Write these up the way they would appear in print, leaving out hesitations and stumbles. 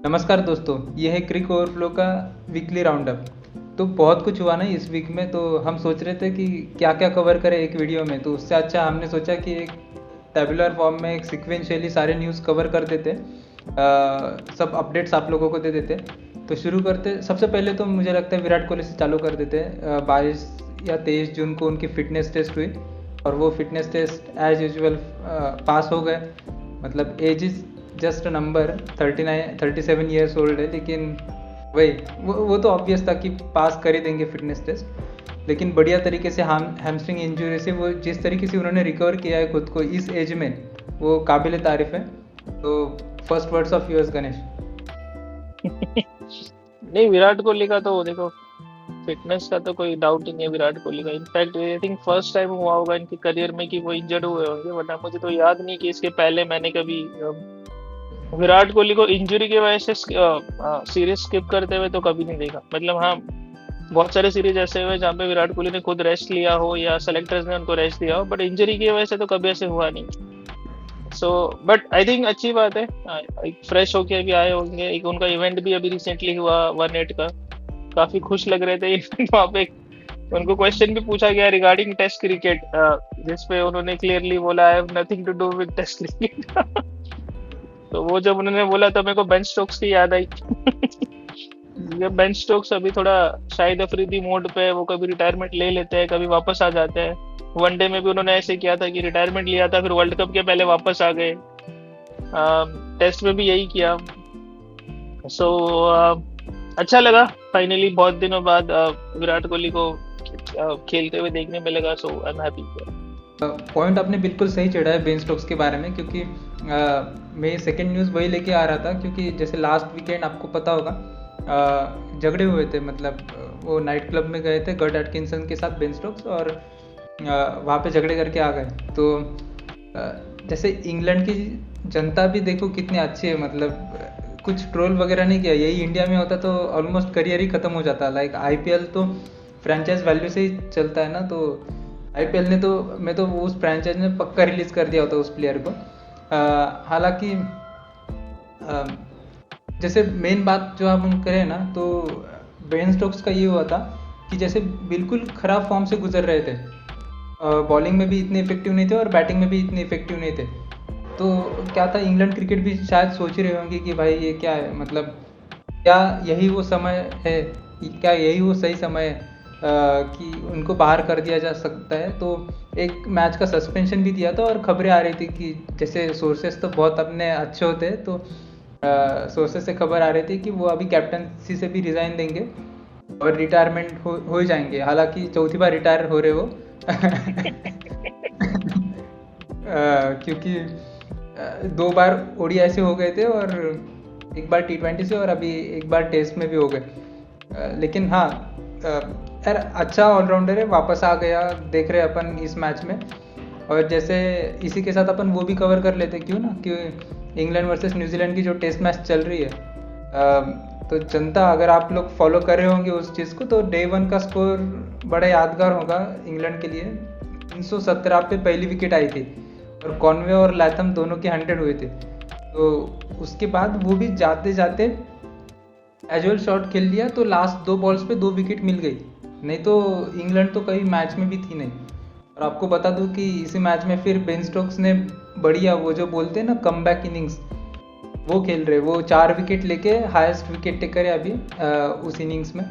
नमस्कार दोस्तों, ये है क्रिक ओवरफ्लो का वीकली राउंडअप। तो बहुत कुछ हुआ ना इस वीक में, तो हम सोच रहे थे कि क्या क्या कवर करें एक वीडियो में। तो उससे अच्छा हमने सोचा कि एक टेबुलर फॉर्म में एक सीक्वेंशियली सारे न्यूज़ कवर कर देते, सब अपडेट्स आप लोगों को दे देते। तो शुरू करते, सबसे पहले तो मुझे लगता है विराट कोहली से चालू कर देते हैं। 22 या 23 जून को उनकी फिटनेस टेस्ट हुई और वो fitness test as usual pass हो गए। मतलब age is just number, 37 years old है, लेकिन वही वो तो ऑब्वियस था कि पास कर ही देंगे फिटनेस टेस्ट। लेकिन बढ़िया तरीके से हैमस्ट्रिंग इंजरी से वो जिस तरीके से उन्होंने रिकवर किया है खुद को इस एज में, वो काबिल तारीफ है। तो first words of US Ganesh. नहीं, विराट कोहली का तो देखो, फिटनेस का तो कोई डाउट ही नहीं है विराट कोहली का। In fact I think first time हुआ होगा इनके करियर में कि वो इंजर्ड हुए होंगे, वरना मुझे तो याद नहीं कि इसके पहले मैंने कभी विराट कोहली को इंजरी की वजह से सीरीज स्किप करते हुए तो कभी नहीं देखा। मतलब हाँ, बहुत सारे सीरीज ऐसे हुए जहाँ पे विराट कोहली ने खुद रेस्ट लिया हो या सेलेक्टर्स ने उनको रेस्ट दिया हो, बट इंजरी की वजह से तो कभी ऐसे हुआ नहीं। सो बट आई थिंक अच्छी बात है, एक फ्रेश होके अभी आए होंगे। एक उनका इवेंट भी अभी रिसेंटली हुआ 1-8 का, काफी खुश लग रहे थे। वहाँ पे उनको क्वेश्चन भी पूछा गया रिगार्डिंग टेस्ट क्रिकेट, जिसपे उन्होंने क्लियरली बोला I have nothing to do with test cricket. तो वो जब उन्होंने बोला तो मेरे को बेन स्टोक्स की याद आई। ये बेन स्टोक्स अभी थोड़ा शाहिद अफरीदी मोड पे है, वो कभी रिटायरमेंट ले लेते हैं, कभी वापस आ जाते हैं। वनडे में भी उन्होंने ऐसे किया था कि रिटायरमेंट लिया था, फिर वर्ल्ड कप के पहले वापस आ गए। टेस्ट में भी यही किया। सो अच्छा लगा, फाइनली बहुत दिनों बाद विराट कोहली को खेलते हुए देखने में लगा। सो आई एम हैप्पी। पॉइंट आपने बिल्कुल सही चढ़ा है बेन स्टोक्स के बारे में, क्योंकि मैं सेकंड न्यूज़ वही लेके आ रहा था। क्योंकि जैसे लास्ट वीकेंड आपको पता होगा, झगड़े हुए थे। मतलब वो नाइट क्लब में गए थे गट एटकिंसन के साथ बेन स्टोक्स, और वहाँ पे झगड़े करके आ गए। तो जैसे इंग्लैंड की जनता भी देखो कितनी अच्छी है। मतलब कुछ ट्रोल वगैरह नहीं किया। यही इंडिया में होता तो ऑलमोस्ट करियर ही ख़त्म हो जाता। लाइक आईपीएल तो फ्रेंचाइज वैल्यू से ही चलता है ना। तो आईपीएल ने तो, मैं तो उस फ्रेंचाइज ने पक्का रिलीज़ कर दिया होता उस प्लेयर को। हालांकि जैसे मेन बात जो हम करें ना, तो बेन स्टोक्स का ये हुआ था कि जैसे बिल्कुल ख़राब फॉर्म से गुजर रहे थे। बॉलिंग में भी इतने इफेक्टिव नहीं थे और बैटिंग में भी इतने इफेक्टिव नहीं थे। तो क्या था, इंग्लैंड क्रिकेट भी शायद सोच ही रहे होंगे कि भाई ये क्या है। मतलब क्या यही वो समय है, क्या यही वो सही समय है कि उनको बाहर कर दिया जा सकता है। तो एक मैच का सस्पेंशन भी दिया था और खबरें आ रही थी कि जैसे सोर्सेस तो बहुत अपने अच्छे होते हैं, तो सोर्सेस से खबर आ रही थी कि वो अभी कैप्टनसी से भी रिज़ाइन देंगे और रिटायरमेंट हो ही जाएंगे। हालांकि चौथी बार रिटायर हो रहे वो। क्योंकि 2 बार ओडीआई से हो गए थे और एक बार टी20 से, और अभी एक बार टेस्ट में भी हो गए। लेकिन हाँ, यार अच्छा ऑलराउंडर है, वापस आ गया। देख रहे अपन इस मैच में। और जैसे इसी के साथ अपन वो भी कवर कर लेते क्यों ना, कि इंग्लैंड वर्सेस न्यूजीलैंड की जो टेस्ट मैच चल रही है, तो जनता, अगर आप लोग फॉलो कर रहे होंगे उस चीज़ को, तो डे 1 का स्कोर बड़ा यादगार होगा इंग्लैंड के लिए। 317 पे पहली विकेट आई थी और कॉनवे और लैथम दोनों के 100 हुए थे। तो उसके बाद वो भी जाते जाते कैजुअल शॉट खेल लिया, तो लास्ट 2 बॉल्स पे 2 विकेट मिल गई। नहीं तो इंग्लैंड तो कहीं मैच में भी थी नहीं। और आपको बता दूं कि इसी मैच में फिर बेन स्टोक्स ने बढ़िया, वो जो बोलते हैं ना, कमबैक इनिंग्स, वो खेल रहे। वो 4 विकेट लेके हाईएस्ट विकेट टेकर है अभी उस इनिंग्स में।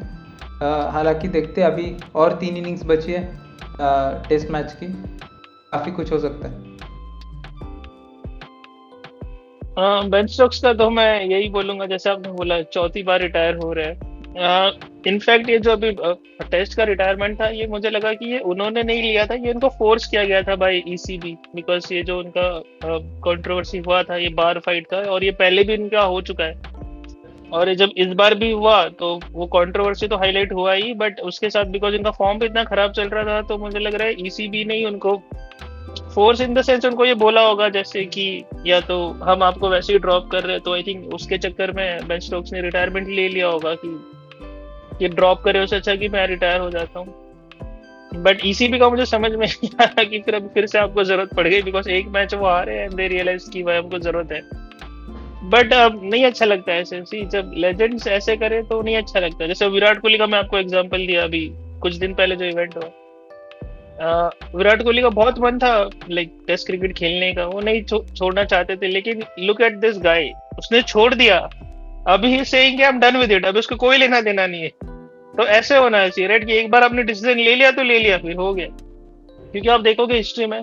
हालांकि देखते अभी और 3 इनिंग्स बची है टेस्ट मैच की, काफ़ी कुछ हो सकता है। हाँ, बेन स्टोक्स का तो मैं यही बोलूंगा, जैसे आपने बोला चौथी बार रिटायर हो रहे हैं। इनफैक्ट ये जो अभी टेस्ट का रिटायरमेंट था, ये मुझे लगा कि ये उन्होंने नहीं लिया था, ये उनको फोर्स किया गया था बाय ईसीबी। बिकॉज ये जो उनका कंट्रोवर्सी हुआ था ये बार फाइट का, और ये पहले भी इनका हो चुका है। और ये जब इस बार भी हुआ तो वो कंट्रोवर्सी तो हाईलाइट हुआ ही, बट उसके साथ बिकॉज इनका फॉर्म भी इतना खराब चल रहा था, तो मुझे लग रहा है ईसीबी ने ही उनको फोर्स इन द सेंस उनको ये बोला होगा, जैसे कि या तो हम आपको वैसे ही ड्रॉप कर रहे हैं। तो आई थिंक उसके चक्कर में बेन स्टोक्स ने रिटायरमेंट ले लिया होगा कि ये ड्रॉप करे, उससे अच्छा कि मैं रिटायर हो जाता हूँ। बट ईसीबी का मुझे समझ में नहीं आया कि फिर अब फिर से आपको जरूरत पड़ गई, बिकॉज एक मैच वो हारे एंड दे रियलाइज की भाई हमको जरूरत है। बट नहीं अच्छा लगता है ऐसे। सी जब लेजेंड्स ऐसे करे तो नहीं अच्छा लगता। जैसे विराट कोहली का मैं आपको एग्जांपल दिया अभी कुछ दिन पहले जो इवेंट हुआ, विराट कोहली का बहुत मन था लाइक टेस्ट क्रिकेट खेलने का, वो नहीं छोड़ना चाहते थे, लेकिन लुक एट दिस गाय, उसने छोड़ दिया। अभी ही सेइंग कि I am done with it, अभी उसको कोई लेना देना नहीं है। तो ऐसे होना चाहिए राइट, कि एक बार आपने डिसीजन ले लिया तो ले लिया, फिर हो गया। क्योंकि आप देखोगे हिस्ट्री में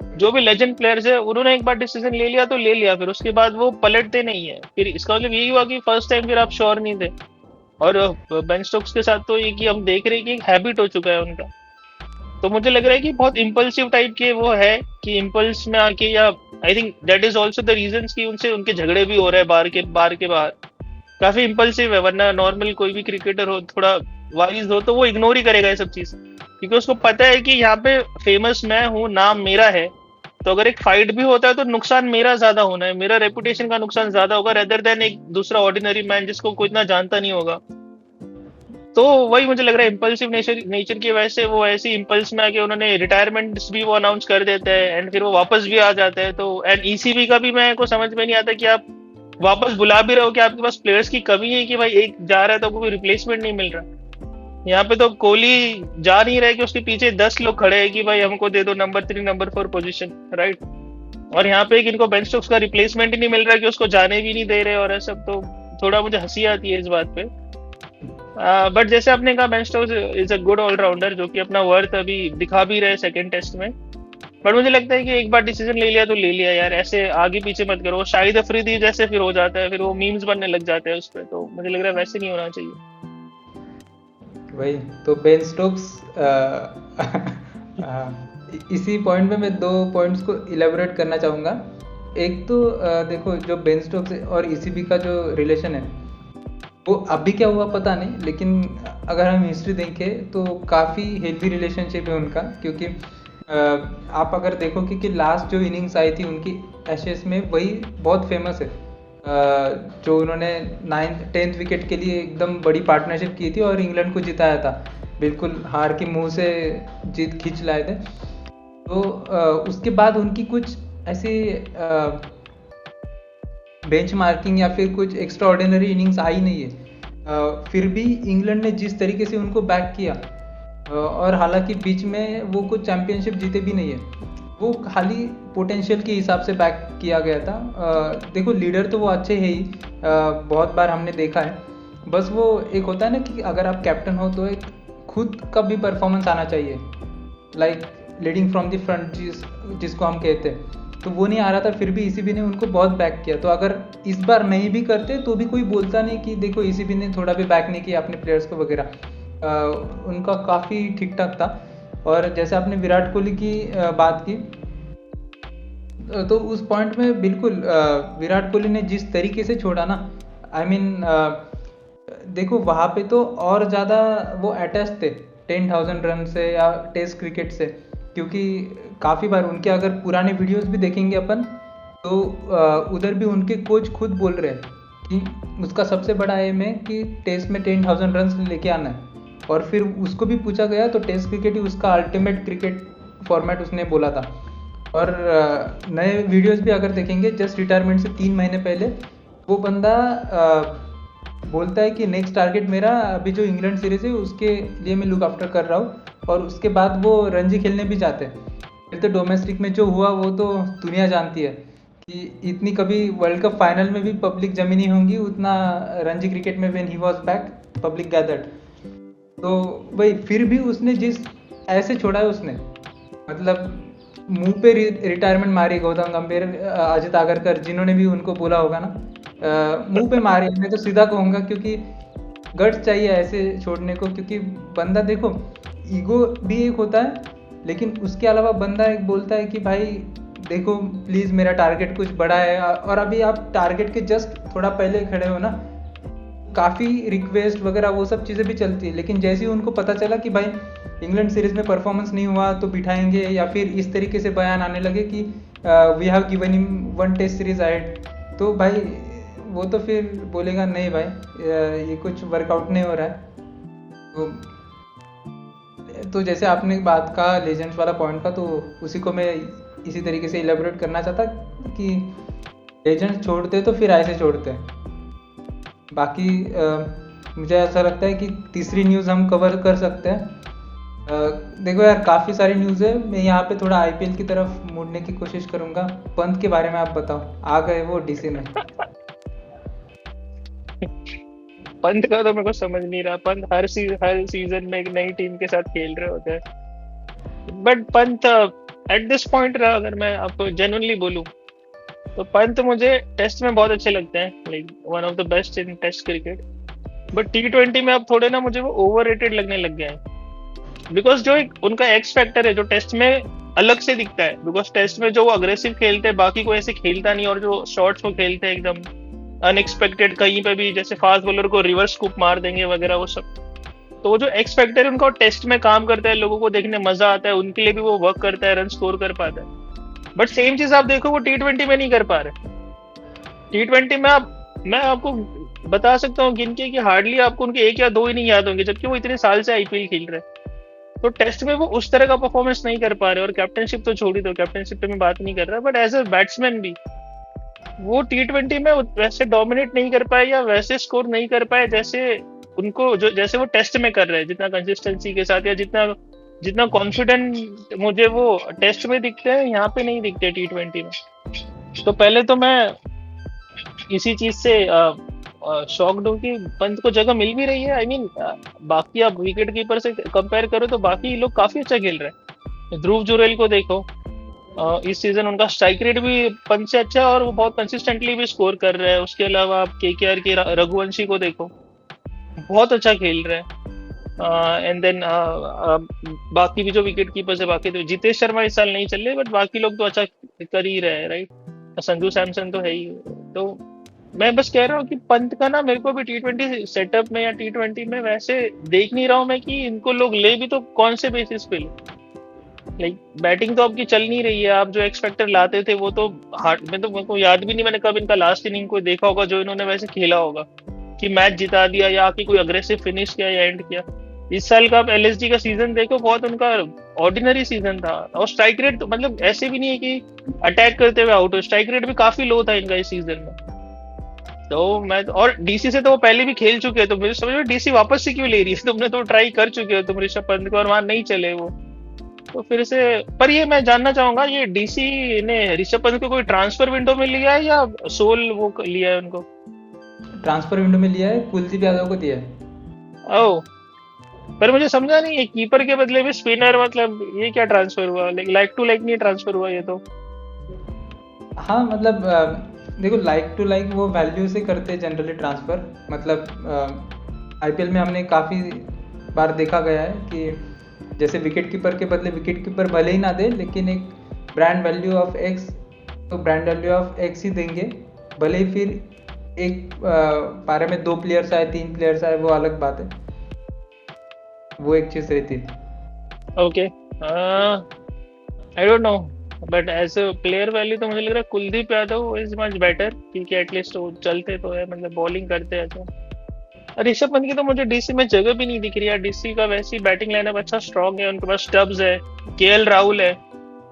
जो भी लेजेंड प्लेयर्स है, उन्होंने एक बार डिसीजन ले लिया तो ले लिया, फिर उसके बाद वो पलटते नहीं है। फिर इसका मतलब यही हुआ कि फर्स्ट टाइम फिर आप श्योर नहीं थे। और बेन स्टोक्स के साथ तो ये कि हम देख रहे हैं कि एक हैबिट हो चुका है उनका। तो मुझे लग रहा है कि बहुत इम्पल्सिव टाइप के वो है, कि इम्पल्स में आके, या I think that is also the reason कि उनसे उनके झगड़े भी हो रहे हैं बार के बार। काफी इम्पल्सिव है, वरना नॉर्मल कोई भी क्रिकेटर हो, थोड़ा वाइज हो, तो वो इग्नोर ही करेगा ये सब चीज, क्योंकि उसको पता है कि यहाँ पे फेमस मैं हूँ, नाम मेरा है। तो अगर एक फाइट भी होता है तो नुकसान मेरा ज्यादा होना है, मेरा रेपुटेशन का नुकसान ज्यादा होगा रेदर देन एक दूसरा ऑर्डिनरी मैन जिसको कोई इतना जानता नहीं होगा। तो वही मुझे लग रहा है इम्पल्सिव नेचर नेचर की वजह से वो ऐसी इम्पल्स में आके उन्होंने रिटायरमेंट भी वो अनाउंस कर देते हैं, एंड फिर वो वापस भी आ जाते हैं। तो एंड ईसीबी का भी मेरे को समझ में नहीं आता कि आप वापस बुला भी रहे हो कि आपके पास प्लेयर्स की कमी है, कि भाई एक जा रहा है तो कोई रिप्लेसमेंट नहीं मिल रहा। यहाँ पे तो कोहली जा नहीं रहे कि उसके पीछे 10 लोग खड़े हैं कि भाई हमको दे दो नंबर 3 नंबर 4 पोजीशन, राइट। और यहाँ पे एक इनको बेन स्टोक्स का रिप्लेसमेंट ही नहीं मिल रहा कि उसको जाने भी नहीं दे रहे और ऐसा। तो थोड़ा मुझे हंसी आती है इस बात पे। बट जैसे आपने कहा Ben Stokes is a good allrounder, जो कि अपना वर्थ अभी दिखा भी रहे सेकंड टेस्ट में। बट मुझे लगता है कि एक बार डिसीजन ले लिया तो ले लिया यार, ऐसे आगे पीछे मत करो। शाहिद अफरीदी जैसे फिर हो जाता है, फिर वो मीम्स बनने लग जाते हैं उस पर, तो मुझे लग रहा है वैसे नहीं होना चाहिए। वही तो बेन स्टोक्स इसी पॉइंट पे मैं दो पॉइंट्स को इलेबोरेट करना चाहूँगा। एक तो देखो जो बेन स्टोक्स और ईसीबी का जो रिलेशन है वो अभी क्या हुआ पता नहीं, लेकिन अगर हम हिस्ट्री देखें तो काफ़ी हेल्दी रिलेशनशिप है उनका। क्योंकि आप अगर देखोगे कि लास्ट जो इनिंग्स आई थी उनकी एशेस में, वही बहुत फेमस है। जो उन्होंने 9th विकेट के लिए एकदम बड़ी पार्टनरशिप की थी और इंग्लैंड को जिताया था, बिल्कुल हार के मुंह से जीत खींच लाए थे। तो उसके बाद उनकी कुछ ऐसी बेंच मार्किंग या फिर कुछ एक्स्ट्रा ऑर्डिनरी इनिंग्स आई नहीं है। फिर भी इंग्लैंड ने जिस तरीके से उनको बैक किया, और हालांकि बीच में वो कुछ चैंपियनशिप जीते भी नहीं है, वो खाली पोटेंशियल के हिसाब से बैक किया गया था। देखो लीडर तो वो अच्छे है ही, बहुत बार हमने देखा है। बस वो एक होता है ना कि अगर आप कैप्टन हो तो एक खुद का भी परफॉर्मेंस आना चाहिए, like leading from the front जिसको हम कहते हैं। तो वो नहीं आ रहा था, फिर भी ईसीबी ने उनको बहुत बैक किया। तो अगर इस बार नहीं भी करते तो भी कोई बोलता नहीं कि देखो ईसीबी ने थोड़ा भी बैक नहीं किया अपने प्लेयर्स को वगैरह। उनका काफ़ी ठीक ठाक था। और जैसे आपने विराट कोहली की बात की, तो उस पॉइंट में बिल्कुल विराट कोहली ने जिस तरीके से छोड़ा ना, आई मीन देखो वहाँ पे तो और ज़्यादा वो अटैच थे 10,000 रन से या टेस्ट क्रिकेट से। क्योंकि काफ़ी बार उनके अगर पुराने वीडियोस भी देखेंगे अपन, तो उधर भी उनके कोच खुद बोल रहे हैं कि उसका सबसे बड़ा एम है कि टेस्ट में 10,000 रन लेके आना है। और फिर उसको भी पूछा गया तो टेस्ट क्रिकेट ही उसका अल्टीमेट क्रिकेट फॉर्मेट उसने बोला था। और नए वीडियोस भी अगर देखेंगे जस्ट रिटायरमेंट से 3 महीने पहले, वो बंदा बोलता है कि नेक्स्ट टारगेट मेरा अभी जो इंग्लैंड सीरीज है उसके लिए मैं लुक आफ्टर कर रहा हूँ। और उसके बाद वो रणजी खेलने भी जाते हैं। फिर तो डोमेस्टिक में जो हुआ वो तो दुनिया जानती है कि इतनी कभी वर्ल्ड कप फाइनल में भी पब्लिक जमी नहीं होंगी उतना रणजी क्रिकेट में when he was back public gathered. तो भाई फिर भी उसने जिस ऐसे छोड़ा है उसने, मतलब मुंह पे रिटायरमेंट मारी। गौतम गंभीर, अजित आगरकर जिन्होंने भी उनको बोला होगा ना, मुंह पे मारी। मैं तो सीधा कहूँगा क्योंकि गट्स चाहिए ऐसे छोड़ने को। क्योंकि बंदा देखो ईगो भी एक होता है, लेकिन उसके अलावा बंदा एक बोलता है कि भाई देखो प्लीज़ मेरा टारगेट कुछ बड़ा है। और अभी आप टारगेट के जस्ट थोड़ा पहले खड़े हो ना, काफ़ी रिक्वेस्ट वगैरह वो सब चीज़ें भी चलती है। लेकिन जैसे ही उनको पता चला कि भाई इंग्लैंड सीरीज़ में परफॉर्मेंस नहीं हुआ तो बिठाएंगे, या फिर इस तरीके से बयान आने लगे कि we have given him 1 test series ahead, तो भाई वो तो फिर बोलेगा नहीं भाई ये कुछ वर्कआउट नहीं हो रहा है। तो जैसे आपने बात कहा लेजेंड्स वाला पॉइंट का, तो उसी को मैं इसी तरीके से इलेबोरेट करना चाहता कि लेजेंड छोड़ते तो फिर ऐसे छोड़ते। बाकी मुझे ऐसा लगता है कि तीसरी न्यूज़ हम कवर कर सकते हैं। देखो यार, काफ़ी सारी न्यूज़ है। मैं यहाँ पे थोड़ा आईपीएल की तरफ मुड़ने की कोशिश करूँगा। पंत के बारे में आप बताओ, आ गए वो डीसी में। पंत का तो मेरे को समझ नहीं रहा। पंत हर सीजन में एक नई टीम के साथ खेल रहे होते हैं। But Pant at this point रहा, अगर मैं आपको जेन्युइनली बोलूं तो पंत मुझे टेस्ट में बहुत अच्छे लगते हैं, like one of the best in test cricket. But T20 में अब थोड़े ना मुझे वो ओवररेटेड लगने लग गए हैं। बिकॉज जो एक उनका एक्स फैक्टर है जो टेस्ट में अलग से दिखता है, बिकॉज टेस्ट में जो वो अग्रेसिव खेलते हैं बाकी कोई ऐसे खेलता नहीं, और जो शॉट्स वो खेलते हैं एकदम अनएक्सपेक्टेड, कहीं पे भी जैसे फास्ट बॉलर को रिवर्स स्कूप मार देंगे वगैरह वो सब। तो वो जो एक्स फैक्टर है उनका टेस्ट में काम करता है, लोगों को देखने मजा आता है, उनके लिए भी वो वर्क करता है, रन स्कोर कर पाता है। बट सेम चीज आप देखो वो T20 में नहीं कर पा रहे। T20 में मैं आपको बता सकता हूँ गिन के कि हार्डली आपको उनके एक या दो ही नहीं याद होंगे, जबकि वो इतने साल से आईपीएल खेल रहे हैं। तो टेस्ट में वो उस तरह का परफॉर्मेंस नहीं कर पा रहे, और कैप्टनशिप तो छोड़ ही दो, कैप्टनशिप पे मैं बात नहीं कर रहा, बट एज अ बैट्समैन भी वो T20 में वैसे डोमिनेट नहीं कर पाए या वैसे स्कोर नहीं कर पाए जैसे उनको जो जैसे वो टेस्ट में कर रहे हैं, जितना कंसिस्टेंसी के साथ या जितना जितना कॉन्फिडेंट मुझे वो टेस्ट में दिखते हैं, यहाँ पे नहीं दिखते T20 में। तो पहले तो मैं इसी चीज से शॉक्ड हूँ कि पंत को जगह मिल भी रही है। आई मीन बाकी आप विकेट कीपर से कंपेयर करो तो बाकी लोग काफी अच्छा खेल रहे हैं। ध्रुव जुरेल को देखो, इस सीजन उनका स्ट्राइक रेट भी पंत से अच्छा है और वो बहुत कंसिस्टेंटली भी स्कोर कर रहे हैं। उसके अलावा आप केकेआर के रघुवंशी को देखो, बहुत अच्छा खेल रहे हैं। एंड देन बाकी भी जो विकेट कीपर्स है, बाकी तो जितेश शर्मा इस साल नहीं चल रहे, बट बाकी लोग तो अच्छा कर ही रहे हैं, राइट। संजू सैमसन तो है ही। तो मैं बस कह रहा हूँ कि पंत का ना मेरे को भी T20 सेटअप में या T20 में वैसे देख नहीं रहा हूँ मैं कि इनको लोग ले भी तो कौन से बेसिस पे ले। लाइक बैटिंग तो आपकी चल नहीं रही है, आप जो एक्सपेक्टर लाते थे वो तो हार्ड में तो मेरे को याद भी नहीं मैंने कब इनका लास्ट इनिंग को देखा होगा जो इन्होंने वैसे खेला होगा कि मैच जिता दिया या आके कोई अग्रेसिव फिनिश किया या एंड किया। इस साल का आप एलएसडी का सीजन देखो, बहुत उनका ऑर्डिनरी सीजन था। और स्ट्राइक रेट तो मतलब ऐसे भी नहीं है कि अटैक करते हुए आउट हो, स्ट्राइक रेट भी काफी लो था इनका इस सीजन में। तो मैं और डीसी से तो वो पहले भी खेल चुके हैं, तो मुझे समझ में डीसी वापस से क्यों ले रही है, तुमने तो ट्राई कर चुके हो तुम ऋषभ पंत को और वहां नहीं चले वो, तो फिर से। पर ये मैं जानना चाहूंगा, ये डीसी ने ऋषभ पंत को कोई ट्रांसफर विंडो में लिया है या सोल वो लिया है उनको? ट्रांसफर विंडो में लिया है, कुलदीप यादव को दिया है। ओ, पर मुझे समझा नहीं, ये कीपर के बदले में स्पिनर, मतलब ये क्या ट्रांसफर हुआ? लाइक टू लाइक नहीं ट्रांसफर हुआ ये तो। हाँ मतलब देखो, लाइक टू लाइक वो वैल्यू से करते हैं जनरली ट्रांसफ़र। मतलब आईपीएल में हमने काफ़ी बार देखा गया है कि जैसे विकेट कीपर के बदले विकेट कीपर भले ही ना दे, लेकिन एक ब्रांड वैल्यू ऑफ एक्स, तो ब्रांड वैल्यू ऑफ एक्स ही देंगे। भले ही फिर एक पारे में 2 प्लेयर्स आए, 3 प्लेयर्स आए, वो अलग बात है, वो एक चीज़ रहती है। Okay, I don't know, but as a player value तो मुझे लग रहा है Kuldeep Yadav is much better, क्योंकि एटलीस्ट वो चलते तो है, मतलब बॉलिंग करते हैं अच्छा। ऋषभ पंत की तो मुझे डीसी में जगह भी नहीं दिख रही है। डीसी का वैसी बैटिंग लाइनअप अच्छा स्ट्रॉन्ग है, उनके पास स्टब्स है, केएल राहुल है,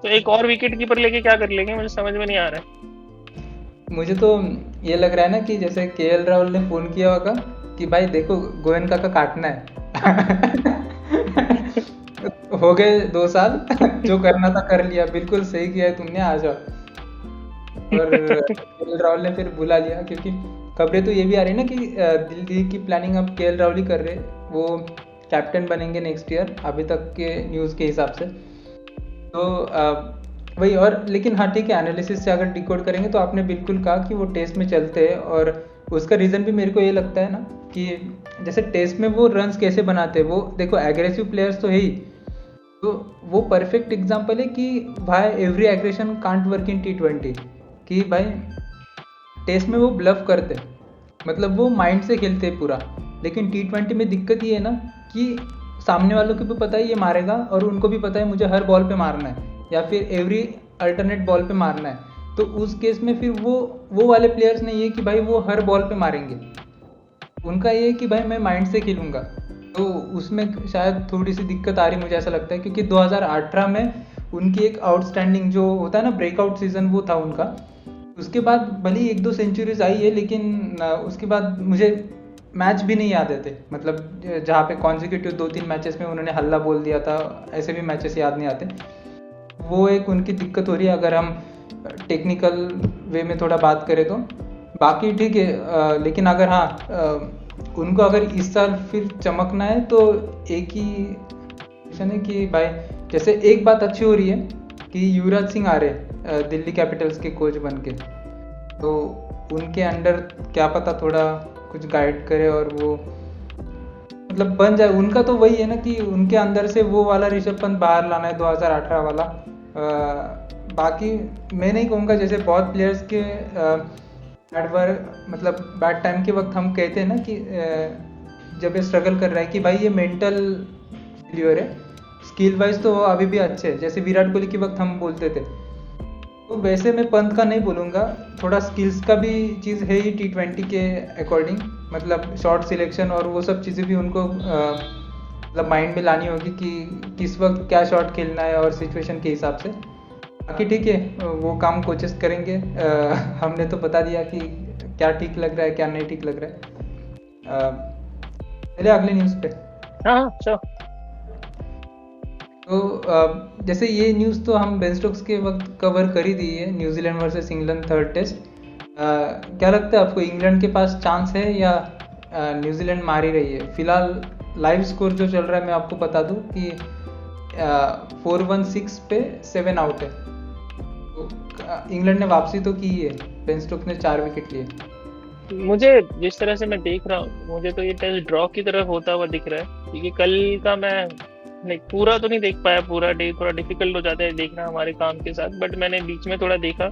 तो एक और विकेट कीपर लेके क्या कर लेंगे, मुझे समझ में नहीं आ रहा है। मुझे तो ये लग रहा है ना कि जैसे केएल राहुल ने फ़ोन किया होगा कि भाई देखो गोयनका का काटना है। हो गए 2 साल, जो करना था कर लिया, बिल्कुल सही किया है तुमने, आ जाओ। और केएल राहुल ने फिर बुला लिया, क्योंकि खबरें तो ये भी आ रही है ना कि दिल्ली की प्लानिंग अब केएल राहुल ही कर रहे, वो कैप्टन बनेंगे नेक्स्ट ईयर, अभी तक के न्यूज़ के हिसाब से। तो वही, और लेकिन हाँ ठीक है, एनालिसिस से अगर डिकोड करेंगे तो आपने बिल्कुल कहा कि वो टेस्ट में चलते हैं, और उसका रीज़न भी मेरे को ये लगता है ना कि जैसे टेस्ट में वो रन्स कैसे बनाते हैं, वो देखो एग्रेसिव प्लेयर्स तो है ही, तो वो परफेक्ट एग्जांपल है कि भाई every aggression can't work in T20, कि भाई टेस्ट में वो ब्लफ करते, मतलब वो माइंड से खेलते हैं पूरा। लेकिन T20 में दिक्कत ये है ना कि सामने वालों को भी पता है ये मारेगा, और उनको भी पता है मुझे हर बॉल पे मारना है या फिर एवरी अल्टरनेट बॉल पे मारना है। तो उस केस में फिर वो वाले प्लेयर्स नहीं है कि भाई वो हर बॉल पे मारेंगे, उनका ये है कि भाई मैं माइंड से खेलूँगा। तो उसमें शायद थोड़ी सी दिक्कत आ रही, मुझे ऐसा लगता है, क्योंकि 2018 में उनकी एक आउटस्टैंडिंग जो होता है ना ब्रेकआउट सीजन, वो था उनका। उसके बाद भले ही 1-2 सेंचुरीज आई है, लेकिन उसके बाद मुझे मैच भी नहीं याद आते, मतलब जहाँ पे कॉन्जिक्यूटिव 2-3 मैचेस में उन्होंने हल्ला बोल दिया था, ऐसे भी मैचेस याद नहीं आते। वो एक उनकी दिक्कत हो रही है अगर हम टेक्निकल वे में थोड़ा बात करें तो। बाकी ठीक है, लेकिन अगर हाँ उनको अगर इस साल फिर चमकना है तो एक ही ऑप्शन है कि भाई, जैसे एक बात अच्छी हो रही है कि युवराज सिंह आ रहे दिल्ली कैपिटल्स के कोच बन के, तो उनके अंडर क्या पता थोड़ा कुछ गाइड करे और वो मतलब बन जाए। उनका तो वही है ना कि उनके अंदर से वो वाला ऋषभ पंत बाहर लाना है 2018 वाला। बाकी मैं नहीं कहूँगा, जैसे बहुत प्लेयर्स के मतलब बैड टाइम के वक्त हम कहते हैं ना कि जब ये स्ट्रगल कर रहा है कि भाई ये मेंटल फेल्योर है, स्किल वाइज तो वो अभी भी अच्छे है, जैसे विराट कोहली के वक्त हम बोलते थे। तो वैसे मैं पंत का नहीं बोलूँगा, थोड़ा स्किल्स का भी चीज़ है ही T20 के अकॉर्डिंग, मतलब शॉट सिलेक्शन और वो सब चीज़ें भी उनको मतलब माइंड में लानी होगी कि किस वक्त क्या शॉट खेलना है और सिचुएशन के हिसाब से। बाकी ठीक है, वो काम कोचेस करेंगे। हमने तो बता दिया कि क्या ठीक लग रहा है क्या नहीं ठीक लग रहा है। चलिए अगले न्यूज़ पे। हाँ चलो। तो जैसे ये न्यूज़ तो हम बेन स्टोक्स के वक्त कवर कर ही दी है, New Zealand versus England third test. क्या लगता है आपको, इंग्लैंड के पास चांस है या न्यूजीलैंड मार ही रही है? फिलहाल लाइव स्कोर जो चल रहा है मैं आपको बता दूं कि 4-1-6 पे 7 आउट है। तो इंग्लैंड ने वापसी तो की है, बेन स्टोक्स ने 4 विकेट लिए। मुझे जिस तरह से मैं देख रहा हूँ, मुझे तो ये टेस्ट ड्रॉ की तरफ होता हुआ दिख रहा है, क्योंकि कल का मैं लाइक पूरा तो नहीं देख पाया, पूरा डे थोड़ा डिफिकल्ट हो जाता है देखना हमारे काम के साथ, बट मैंने बीच में थोड़ा देखा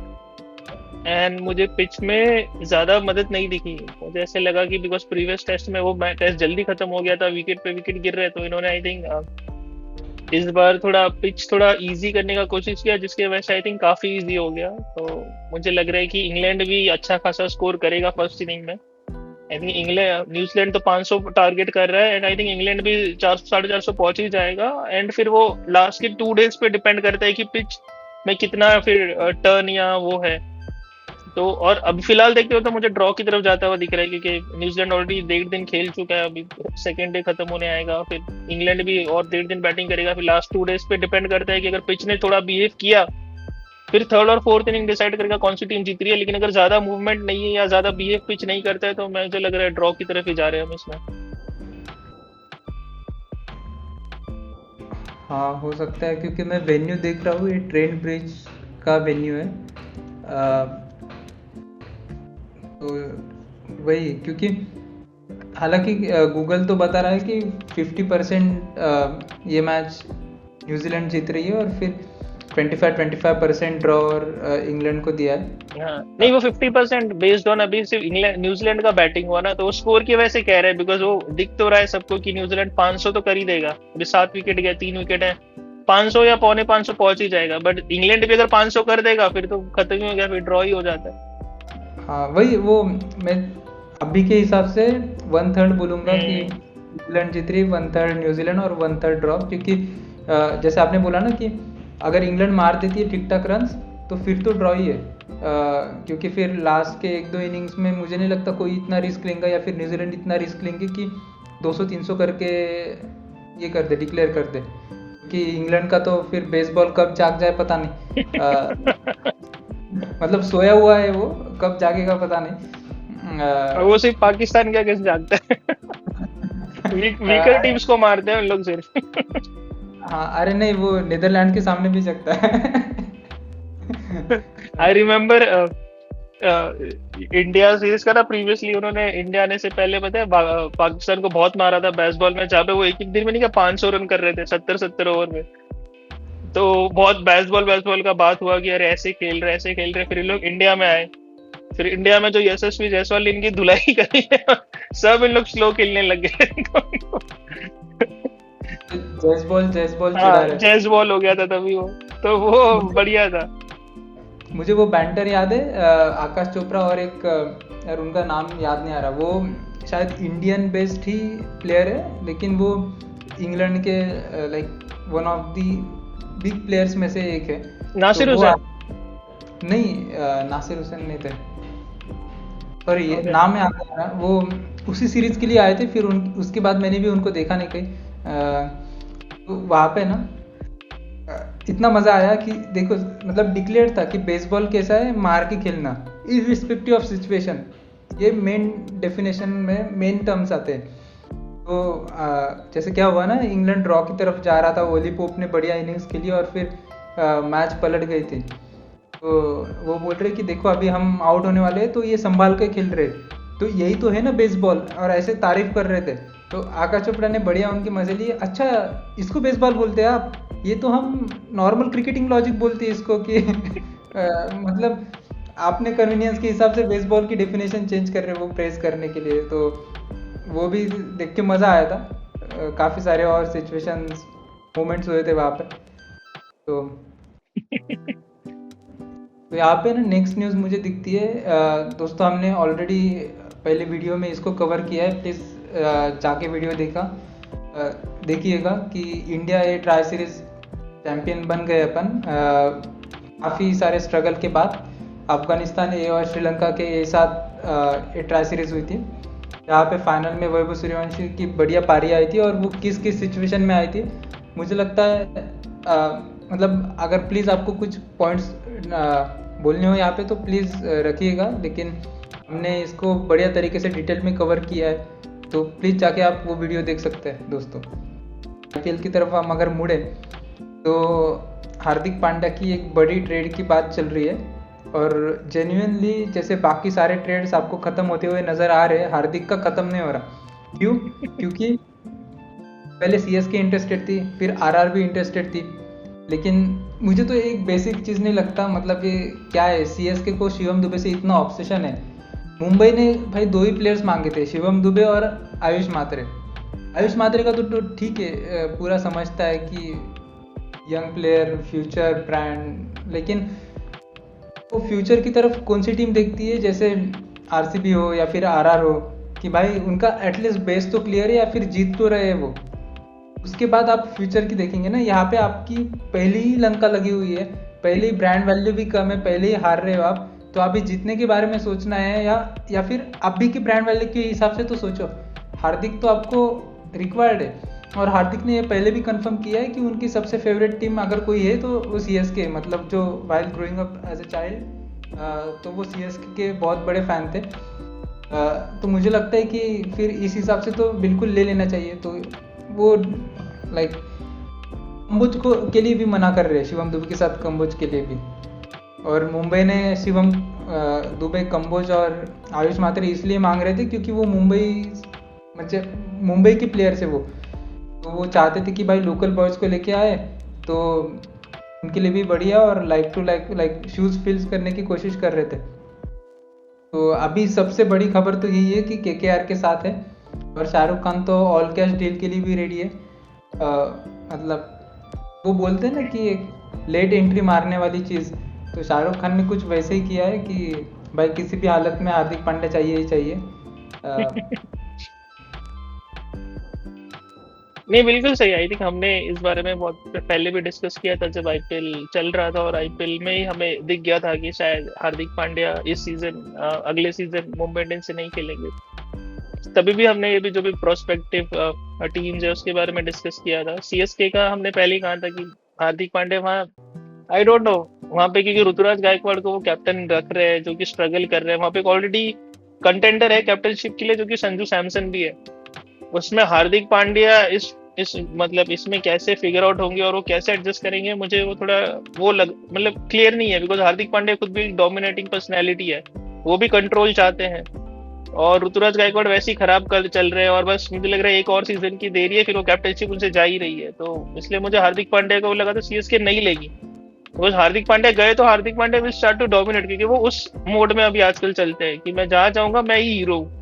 एंड मुझे पिच में ज्यादा मदद नहीं दिखी। मुझे ऐसे लगा कि बिकॉज प्रीवियस टेस्ट में वो टेस्ट जल्दी खत्म हो गया था, विकेट पे विकेट गिर रहे, तो इन्होंने आई थिंक इस बार थोड़ा पिच थोड़ा इजी करने का कोशिश किया, जिसके वजह से आई थिंक काफी इजी हो गया। तो मुझे लग रहा है कि इंग्लैंड भी अच्छा खासा स्कोर करेगा फर्स्ट इनिंग में। आई थिंक इंग्लैंड न्यूजीलैंड तो 500 टारगेट कर रहा है एंड आई थिंक इंग्लैंड भी 400-450 पहुंच ही जाएगा। एंड फिर वो लास्ट के 2 डेज पे डिपेंड करता है कि पिच में कितना फिर टर्न या वो है। तो और अब फिलहाल देखते हो तो मुझे ड्रॉ की तरफ जाता हुआ दिख रहा है, क्योंकि न्यूजीलैंड ऑलरेडी 1.5 दिन खेल चुका है, अभी सेकेंड डे खत्म होने आएगा, फिर इंग्लैंड भी और 1.5 दिन बैटिंग करेगा, फिर लास्ट 2 डेज पे डिपेंड करता है कि अगर पिच ने थोड़ा बिहेव किया फिर थर्ड और फोर्थ इनिंग डिसाइड करेगा कौन सी टीम जीत रही है। लेकिन अगर ज्यादा मूवमेंट नहीं है या ज्यादा बिहेव पिच नहीं करता है तो मुझे लग रहा है ड्रॉ की तरफ ही जा रहे हैं हम इसमें। हाँ हो सकता है, क्योंकि मैं वेन्यू देख रहा हूँ, ये ट्रेंट ब्रिज का वेन्यू है। तो वही, क्योंकि हालांकि गूगल तो बता रहा है कि 50% ये मैच न्यूजीलैंड जीत रही है और फिर 25% ड्रॉ और इंग्लैंड को दिया है। हाँ नहीं, वो 50% बेस्ड ऑन अभी सिर्फ इंग्लैंड न्यूजीलैंड का बैटिंग हुआ ना, तो वो स्कोर की वजह से कह रहे हैं, बिकॉज वो दिख तो रहा है सबको कि न्यूजीलैंड 500 तो कर ही देगा। अभी 7 विकेट गए, 3 विकेट है, 500 या 450 पहुंच ही जाएगा। बट इंग्लैंड भी अगर 500 कर देगा फिर तो खत्म ही हो गया, फिर ड्रॉ ही हो जाता है। हाँ वही, वो मैं अभी के हिसाब से 1/3 बोलूंगा कि इंग्लैंड जीत रही, 1/3 न्यूजीलैंड और 1/3 ड्रॉ। क्योंकि जैसे आपने बोला ना कि अगर इंग्लैंड मार देती है ठीक ठाक रन्स तो फिर तो ड्रॉ ही है। क्योंकि फिर लास्ट के 1-2 इनिंग्स में मुझे नहीं लगता कोई इतना रिस्क लेगा, या फिर न्यूजीलैंड इतना रिस्क लेंगे कि 200-300 करके ये कर दे, डिक्लेयर कर दे। कि इंग्लैंड का तो फिर बेसबॉल कब जाग जाए पता नहीं। मतलब सोया हुआ है वो, कब जागेगा पता नहीं। वो सिर्फ पाकिस्तान क्या कैसे जागता है। वीकर टीम्स को मारते हैं उन लोग सिर्फ। हाँ अरे नहीं, वो नीदरलैंड के सामने भी जगता है। आई रिमेम्बर इंडिया सीरीज का ना, प्रीवियसली उन्होंने इंडिया आने से पहले पता है पाकिस्तान को बहुत मारा था बेसबॉल में, जहाँ पे वो एक दिन में नहीं क्या 500 रन कर रहे थे 70-70 ओवर में। तो बहुत बेसबॉल का बात हुआ कि अरे ऐसे खेल रहे। फिर लोग इंडिया में आए, फिर इंडिया में जो यशस्वी जायसवाल इनकी धुलाई करी है, सब इन लोग स्लो खेलने लग गए। जैसबॉल हो गया था तभी वो, तो वो बढ़िया था। मुझे वो बैंटर याद है, आकाश चोपड़ा और एक यार उनका नाम याद नहीं आ रहा, वो शायद इंडियन बेस्ड ही प्लेयर है, लेकिन वो इंग्लैंड के like one of the big players में से एक है। नासिर हुसैन। नहीं, नासिर हुसैन नहीं थे। सॉरी, ये ओके। नाम में आ गया ना, वो उसी सीरीज के लिए आए थे, फिर उसके बाद मैंने भी उनको देखा नहीं कहीं। तो वहाँ पे ना इतना मजा आया कि देखो, मतलब डिक्लेयर था कि बेसबॉल कैसा है, मार के खेलना, इरिस्पेक्टिव ऑफ सिचुएशन। ये मेन डेफिनेशन में मेन टर्म्स आते हैं। तो जैसे क्या हुआ ना, इंग्लैंड ड्रॉ की तरफ जा रहा था, ओली पोप ने बढ़िया इनिंग्स खेली और फिर मैच पलट गई थी। तो वो बोल रहे कि देखो अभी हम आउट होने वाले हैं, तो ये संभाल के खेल रहे, तो यही तो है ना बेसबॉल, और ऐसे तारीफ कर रहे थे। तो आकाश चोपड़ा ने बढ़िया उनके मजे लिए, अच्छा इसको बेसबॉल बोलते हैं आप, ये तो हम नॉर्मल क्रिकेटिंग लॉजिक बोलते हैं इसको कि मतलब आपने कन्वीनियंस के हिसाब से बेसबॉल की डेफिनेशन चेंज कर रहे हो वो प्रेस करने के लिए। तो वो भी देख के मज़ा आया था। काफ़ी सारे और सिचुएशंस मोमेंट्स हुए थे वहाँ पे। तो यहाँ पे ना नेक्स्ट न्यूज़ मुझे दिखती है, दोस्तों हमने ऑलरेडी पहले वीडियो में इसको कवर किया है, प्लीज़ जाके वीडियो देखिएगा कि इंडिया ये ट्राई सीरीज चैंपियन बन गए अपन, काफ़ी सारे स्ट्रगल के बाद। अफगानिस्तान ए और श्रीलंका के ये साथ ये ट्राई सीरीज हुई थी, जहाँ पे फाइनल में वैभव सूर्यवंशी की बढ़िया पारी आई थी, और वो किस किस सिचुएशन में आई थी मुझे लगता है। मतलब अगर प्लीज़ आपको कुछ पॉइंट्स बोलने हो यहाँ पे तो प्लीज़ रखिएगा, लेकिन हमने इसको बढ़िया तरीके से डिटेल में कवर किया है, तो प्लीज़ जाके आप वो वीडियो देख सकते हैं दोस्तों। आईपीएल की तरफ हम अगर मुड़े तो हार्दिक पांड्या की एक बड़ी ट्रेड की बात चल रही है, और जेन्युइनली जैसे बाकी सारे ट्रेड्स आपको ख़त्म होते हुए नज़र आ रहे हैं, हार्दिक का ख़त्म नहीं हो रहा। क्यों? क्योंकि पहले सीएसके इंटरेस्टेड थी, फिर आरआर भी इंटरेस्टेड थी, लेकिन मुझे तो एक बेसिक चीज़ नहीं लगता, मतलब ये क्या है, सीएसके को शिवम दुबे से इतना ऑब्सेशन है। मुंबई ने भाई दो ही प्लेयर्स मांगे थे, शिवम दुबे और आयुष मात्रे। आयुष मात्रे का तो ठीक है, पूरा समझता है कि यंग प्लेयर, फ्यूचर ब्रांड, लेकिन वो फ्यूचर की तरफ कौन सी टीम देखती है, जैसे आरसीबी हो या फिर आरआर हो, कि भाई उनका एटलीस्ट बेस तो क्लियर है या फिर जीत तो रहे वो, उसके बाद आप फ्यूचर की देखेंगे ना। यहाँ पे आपकी पहली ही लंका लगी हुई है, पहले ही ब्रांड वैल्यू भी कम है, पहले ही हार रहे हो आप, तो अभी जीतने के बारे में सोचना है, या फिर अभी की ब्रांड वैल्यू के हिसाब से तो सोचो। हार्दिक तो आपको रिक्वायर्ड है, और हार्दिक ने ये पहले भी कंफर्म किया है कि उनकी सबसे फेवरेट टीम अगर कोई है तो वो सीएसके, मतलब जो while growing up as a child, तो वो सीएसके के बहुत बड़े फैन थे। तो मुझे लगता है कि फिर इस हिसाब से तो बिल्कुल ले लेना चाहिए। तो वो लाइक कंबोज को के लिए भी मना कर रहे हैं, शिवम दुबे के साथ कंबोज के लिए भी। और मुंबई ने शिवम दुबे, कंबोज और आयुष मात्रे इसलिए मांग रहे थे क्योंकि वो मतलब मुंबई के प्लेयर थे वो, तो वो चाहते थे कि भाई लोकल बॉयज़ को लेके आए तो उनके लिए भी बढ़िया, और लाइक टू लाइक शूज़ फिल्स करने की कोशिश कर रहे थे। तो अभी सबसे बड़ी खबर तो यही है कि केकेआर के साथ है, और शाहरुख खान तो ऑल कैश डील के लिए भी रेडी है। मतलब वो बोलते हैं ना कि एक लेट एंट्री मारने वाली चीज़, तो शाहरुख खान ने कुछ वैसे ही किया है कि भाई किसी भी हालत में हार्दिक पांड्या चाहिए ही चाहिए। नहीं, बिल्कुल सही। आई थिंक हमने इस बारे में बहुत पहले भी डिस्कस किया था जब आईपीएल चल रहा था, और आईपीएल में ही हमें दिख गया था कि शायद हार्दिक पांड्या इस सीजन, अगले सीजन मुंबई इंडियंस से नहीं खेलेंगे। तभी भी हमने ये भी जो भी प्रोस्पेक्टिव टीम्स है उसके बारे में डिस्कस किया था। सीएसके का हमने पहले ही कहा था कि हार्दिक पांड्या वहाँ, आई डोंट नो, वहाँ पे क्योंकि ऋतुराज गायकवाड़ को वो कैप्टन रख रहे हैं जो कि स्ट्रगल कर रहे हैं, वहाँ पे ऑलरेडी कंटेंडर है कैप्टनशिप के लिए जो कि संजू सैमसन भी है। उसमें हार्दिक पांड्या इस मतलब इसमें कैसे फिगर आउट होंगे और वो कैसे एडजस्ट करेंगे, मुझे वो थोड़ा वो मतलब क्लियर नहीं है। बिकॉज हार्दिक पांड्या खुद भी डोमिनेटिंग पर्सनैलिटी है, वो भी कंट्रोल चाहते हैं, और ऋतुराज गायकवाड़ वैसे ही खराब कर चल रहे हैं, और बस मुझे लग रहा है एक और सीजन की देरी है, फिर वो कैप्टनशिप उनसे जा ही रही है। तो इसलिए मुझे हार्दिक पांड्या को लगा था सीएसके नहीं लेगी। बस हार्दिक पांड्या गए तो Hardik Pandya will start to dominate, क्योंकि वो उस मोड में अभी आजकल चलते हैं कि मैं जहाँ जाऊंगा मैं ही हीरो हूँ,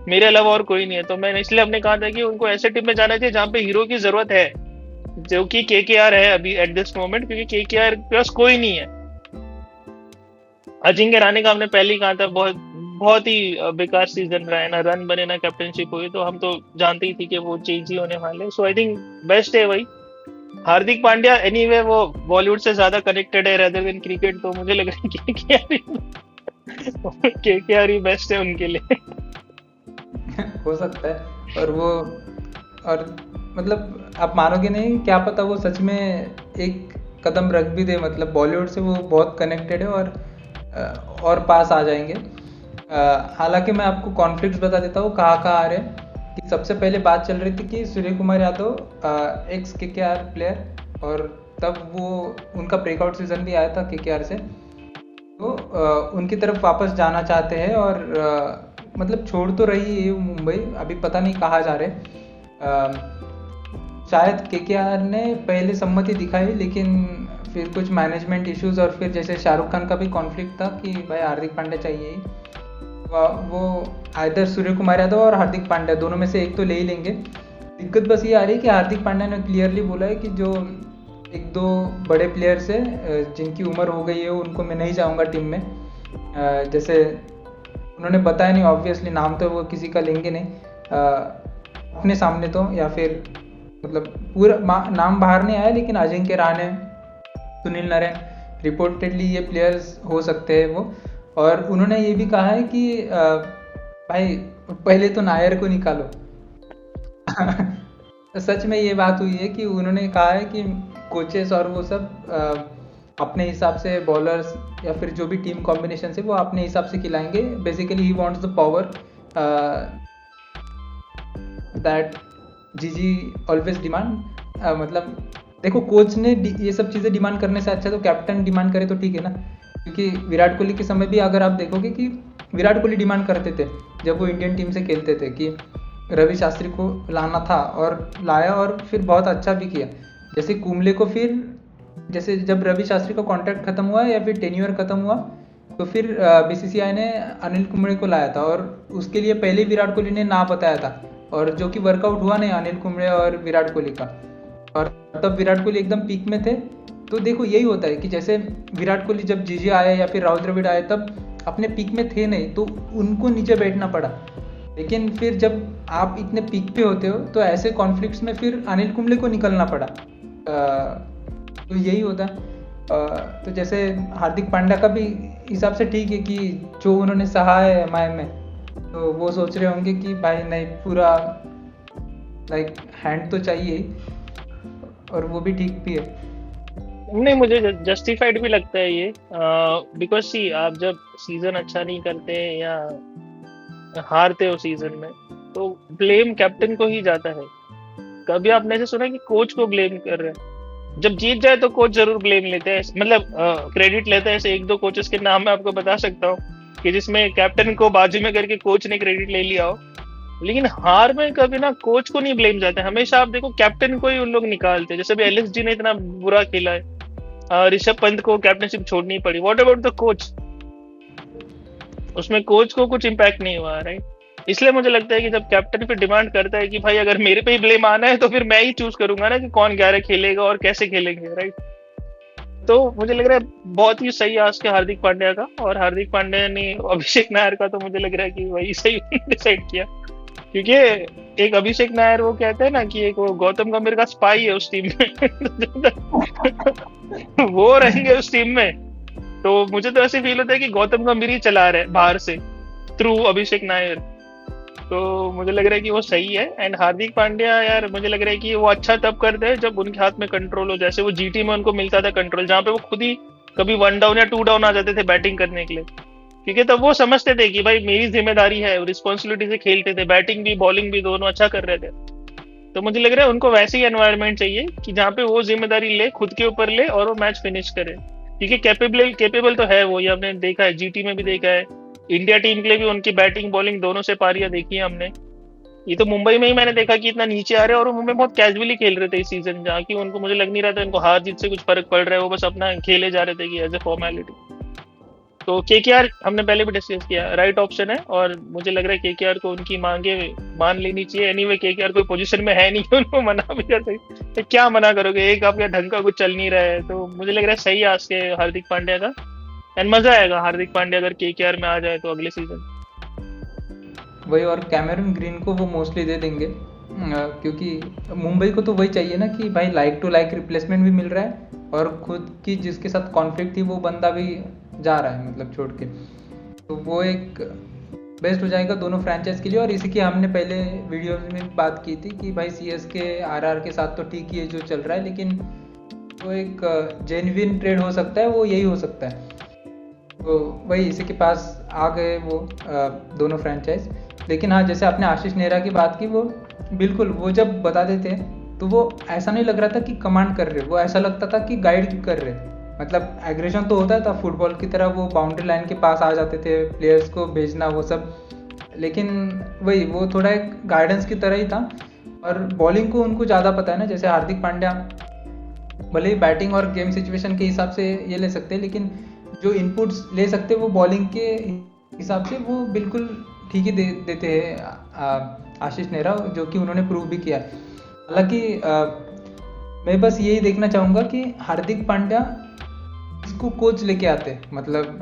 मेरे अलावा और कोई नहीं है। तो मैंने इसलिए हमने कहा था कि उनको ऐसे टीम में जाना चाहिए जहाँ पे हीरो की जरूरत है, जो कि केकेआर है अभी एट दिस मोमेंट, क्योंकि केकेआर के पास कोई नहीं है। अजिंक्य रहाणे का हमने पहले ही कहा था बहुत बहुत ही बेकार सीजन रहा है, ना रन बने ना कैप्टनशिप हुई, तो हम तो जानते ही थे कि वो चेंज ही होने वाले। सो आई थिंक बेस्ट है वही हार्दिक पांड्या एनीवे वो बॉलीवुड से ज्यादा कनेक्टेड है रेदर देन क्रिकेट, तो मुझे लग रहा है केकेआर ही बेस्ट है उनके लिए। हो सकता है। और वो और मतलब आप मानोगे नहीं, क्या पता वो सच में एक कदम रख भी दे, मतलब बॉलीवुड से वो बहुत कनेक्टेड है और पास आ जाएंगे। हालांकि मैं आपको कॉन्फ्लिक्ट्स बता देता हूँ कहाँ कहाँ आ रहे हैं। कि सबसे पहले बात चल रही थी कि Suryakumar Yadav ex KKR player, और तब वो उनका ब्रेकआउट सीजन भी आया था केकेआर से, तो उनकी तरफ वापस जाना चाहते हैं। और मतलब छोड़ तो रही है मुंबई, अभी पता नहीं कहाँ जा रहे। शायद केकेआर ने पहले सम्मति दिखाई, लेकिन फिर कुछ मैनेजमेंट इश्यूज और फिर जैसे शाहरुख खान का भी कॉन्फ्लिक्ट था कि भाई हार्दिक पांड्या चाहिए ही, वो आइदर सूर्य कुमार यादव और हार्दिक पांड्या दोनों में से एक तो ले ही लेंगे। दिक्कत बस ये आ रही है कि हार्दिक पांड्या ने क्लियरली बोला है कि जो एक दो बड़े प्लेयर्स है जिनकी उम्र हो गई है उनको मैं नहीं चाहूँगा टीम में। जैसे उन्होंने बताया नहीं, ऑब्वियसली नाम तो वो किसी का लेंगे नहीं अपने सामने तो, या फिर मतलब पूरा नाम बाहर नहीं आया, लेकिन अजिंक्य रहाणे, सुनील नरेन, रिपोर्टेडली ये प्लेयर्स हो सकते हैं वो। और उन्होंने ये भी कहा है कि भाई पहले तो नायर को निकालो। सच में ये बात हुई है कि उन्होंने कहा है कि कोचेस और वो सब अपने हिसाब से बॉलर्स या फिर जो भी टीम कॉम्बिनेशन से वो अपने हिसाब से खिलाएंगे। Basically he wants the power that जीजी ऑलवेज डिमांड। मतलब देखो, कोच ने ये सब चीज़ें डिमांड करने से अच्छा तो कैप्टन डिमांड करे तो ठीक है ना। क्योंकि विराट कोहली के समय भी अगर आप देखोगे कि विराट कोहली डिमांड करते थे जब वो इंडियन टीम से खेलते थे कि रवि शास्त्री को लाना था, और लाया और फिर बहुत अच्छा भी किया। जैसे कुंबले को फिर जैसे जब रवि शास्त्री का कॉन्ट्रैक्ट खत्म हुआ या फिर टेन्योर खत्म हुआ, तो फिर बीसीसीआई ने अनिल कुंबले को लाया था, और उसके लिए पहले विराट कोहली ने ना बताया था, और जो कि वर्कआउट हुआ नहीं अनिल कुंबले और विराट कोहली का। और तब विराट कोहली एकदम पीक में थे। तो देखो यही होता है कि जैसे विराट कोहली जब जीजी आए या फिर राहुल द्रविड़ आए तब अपने पीक में थे नहीं, तो उनको नीचे बैठना पड़ा। लेकिन फिर जब आप इतने पीक पे होते हो तो ऐसे कॉन्फ्लिक्ट्स में फिर अनिल कुंबले को निकलना पड़ा। तो यही होता है। तो जैसे हार्दिक पांड्या का भी हिसाब से ठीक है कि जो उन्होंने सहा है एमआई में, तो वो सोच रहे होंगे कि भाई नहीं, पूरा लाइक हैंड तो चाहिए, और वो भी ठीक भी है। नहीं, मुझे जस्टिफाइड भी लगता है ये, बिकॉज सी आप जब सीजन अच्छा नहीं करते या हारते हो सीजन में, तो ब्लेम कैप्टन को ही जाता है। कभी आपने ऐसे सुना कि कोच को ब्लेम कर रहे हैं? जब जीत जाए तो कोच जरूर ब्लेम लेते हैं, मतलब क्रेडिट लेते हैं। ऐसे एक दो कोचेस के नाम मैं आपको बता सकता हूँ कि जिसमें कैप्टन को बाजू में करके कोच ने क्रेडिट ले लिया हो। लेकिन हार में कभी ना कोच को नहीं ब्लेम जाता है, हमेशा आप देखो कैप्टन को ही उन लोग निकालते हैं। जैसे भी एलएसजी ने इतना बुरा खेला है, ऋषभ पंत को कैप्टनशिप छोड़नी पड़ी, व्हाट अबाउट द कोच? उसमें कोच को कुछ इम्पैक्ट नहीं हुआ, राइट? इसलिए मुझे लगता है कि जब कैप्टन फिर डिमांड करता है कि भाई अगर मेरे पे ही ब्लेम आना है तो फिर मैं ही चूज करूंगा ना कि कौन 11 खेलेगा और कैसे खेलेंगे, राइट? तो मुझे लग रहा है बहुत ही सही आज के हार्दिक पांड्या का, और हार्दिक पांड्या ने अभिषेक नायर का तो मुझे लग रहा है कि वही सही डिसाइड किया। क्योंकि एक अभिषेक नायर वो कहते हैं ना कि एक वो गौतम गंभीर का स्पाई है उस टीम में। वो रहेंगे उस टीम में, तो मुझे तो ऐसे फील होता है कि गौतम गंभीर ही चला रहे बाहर से थ्रू अभिषेक नायर। तो मुझे लग रहा है कि वो सही है। एंड हार्दिक पांड्या यार, मुझे लग रहा है कि वो अच्छा तब करते हैं जब उनके हाथ में कंट्रोल हो। जैसे वो जीटी में उनको मिलता था कंट्रोल, जहाँ पे वो खुद ही कभी 1 डाउन या 2 डाउन आ जाते थे बैटिंग करने के लिए, क्योंकि तब वो समझते थे कि भाई मेरी जिम्मेदारी है, रिस्पॉन्सिबिलिटी से खेलते थे, बैटिंग भी बॉलिंग भी दोनों अच्छा कर रहे थे। तो मुझे लग रहा है उनको वैसे ही एनवायरनमेंट चाहिए कि जहाँ पे वो जिम्मेदारी ले, खुद के ऊपर ले और वो मैच फिनिश करे। क्योंकि कैपेबल कैपेबल तो है वो, ये हमने देखा है, जीटी में भी देखा है, इंडिया टीम के लिए भी उनकी बैटिंग बॉलिंग दोनों से पारियां देखी है हमने। ये तो मुंबई में ही मैंने देखा कि इतना नीचे आ रहे हैं, और वो मुंबई बहुत कैजुअली खेल रहे थे इस सीजन, जहाँ की उनको मुझे लग नहीं रहा था इनको हार जीत से कुछ फर्क पड़ रहा है, वो बस अपना खेले जा रहे थे कि एज ए फॉर्मेलिटी। तो केकेआर हमने पहले भी डिस्कस किया, राइट ऑप्शन है, और मुझे लग रहा है केकेआर को उनकी मांगे मान लेनी चाहिए। एनीवे केकेआर कोई पोजीशन में है नहीं कि उनको मना भी कर सके, तो क्या मना करोगे, एक आपका ढंग का कुछ चल नहीं रहा है। तो मुझे लग रहा है सही है आज के हार्दिक पांड्या का, एंड मजा आएगा हार्दिक पांड्या अगर केकेआर में आ जाए तो अगले सीजन। वही, और कैमरन ग्रीन को वो मोस्टली दे देंगे क्योंकि मुंबई को तो वही चाहिए ना कि भाई लाइक टू लाइक रिप्लेसमेंट भी मिल रहा है और खुद की जिसके साथ कॉन्फ्लिक्ट थी वो बंदा भी जा रहा है मतलब छोड़ के, तो वो एक बेस्ट हो जाएगा दोनों फ्रेंचाइज के लिए। और इसी की हमने पहले वीडियो में बात की थी कि भाई CSK RR के साथ तो ठीक ही है जो चल रहा है, लेकिन वो एक जेन्युइन ट्रेड हो सकता है, वो यही हो सकता है। तो वही इसी के पास आ गए वो दोनों फ्रेंचाइज। लेकिन हाँ, जैसे आपने आशीष नेहरा की बात की, वो बिल्कुल वो जब बताते थे तो वो ऐसा नहीं लग रहा था कि कमांड कर रहे, वो ऐसा लगता था कि गाइड कर रहे। मतलब एग्रेशन तो होता था फुटबॉल की तरह, वो बाउंड्री लाइन के पास आ जाते थे, प्लेयर्स को भेजना वो सब, लेकिन वही वो थोड़ा एक गाइडेंस की तरह ही था। और बॉलिंग को उनको ज़्यादा पता है ना, जैसे हार्दिक पांड्या भले ही बैटिंग और गेम सिचुएशन के हिसाब से ये ले सकते हैं, लेकिन जो इनपुट्स ले सकते हैं वो बॉलिंग के हिसाब से वो बिल्कुल ठीक ही देते हैं आशीष नेहरा, जो कि उन्होंने प्रूव भी किया है। हालांकि मैं बस यही देखना चाहूँगा कि हार्दिक पांड्या इसको कोच लेके आते, मतलब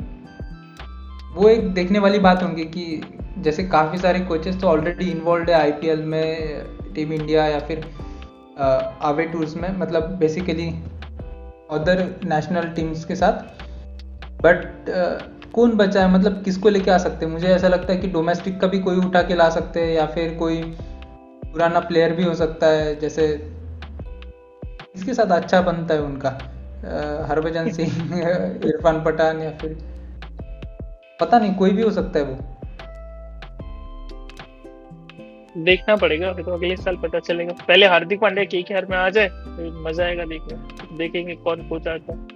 वो एक देखने वाली बात होगी कि जैसे काफ़ी सारे कोचेस तो ऑलरेडी इन्वॉल्व है IPL में, टीम इंडिया या फिर अवे टूर्स में, मतलब बेसिकली अदर नेशनल टीम्स के साथ, बट कौन बचा है, मतलब किसको लेके आ सकते हैं। मुझे ऐसा लगता है कि डोमेस्टिक का भी कोई उठा के ला सकते हैं, या फिर कोई पुराना प्लेयर भी हो सकता है, जैसे इसके साथ अच्छा बनता है उनका हरभजन सिंह इरफान पठान, या फिर पता नहीं कोई भी हो सकता है वो। देखना पड़ेगा, अभी तो अगले साल पता चलेगा। पहले हार्दिक पांड्या KKR में आ जाए, फिर मजा आएगा देखने, देखेंगे कौन कोच आता है।